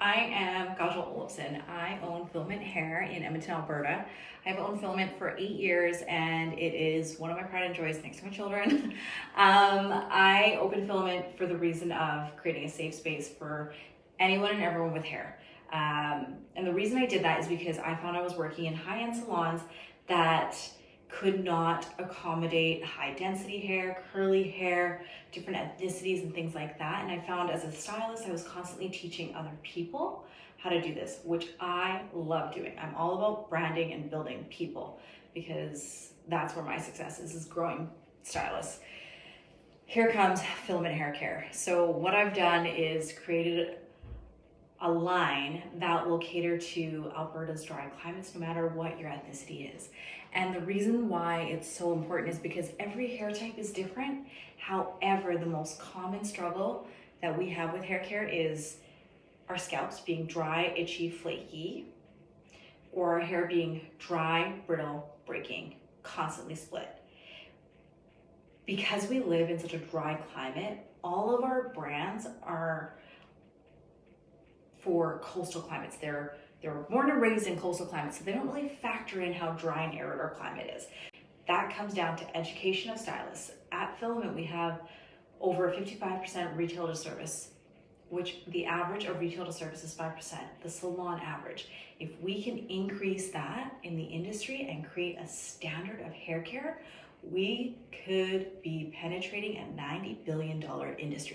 I am Kajal Olafson. I own Filament Hair in Edmonton, Alberta. I've owned Filament for 8 years and it is one of my pride and joys next to my children. I opened Filament for the reason of creating a safe space for anyone and everyone with hair. And the reason I did that is because I found I was working in high-end salons that could not accommodate high density hair, curly hair, different ethnicities and things like that. And I found as a stylist, I was constantly teaching other people how to do this, which I love doing. I'm all about branding and building people because that's where my success is growing stylists. Here comes Filament Hair Care. So what I've done is created a line that will cater to Alberta's dry climates, no matter what your ethnicity is. And the reason why it's so important is because every hair type is different. However, the most common struggle that we have with hair care is our scalps being dry, itchy, flaky, or our hair being dry, brittle, breaking, constantly split. Because we live in such a dry climate, all of our brands are for coastal climates. They're born and raised in coastal climates, so they don't really factor in how dry and arid our climate is. That comes down to education of stylists. At Filament, we have over 55% retail to service, which the average of retail to service is 5%, the salon average. If we can increase that in the industry and create a standard of hair care, we could be penetrating a $90 billion industry.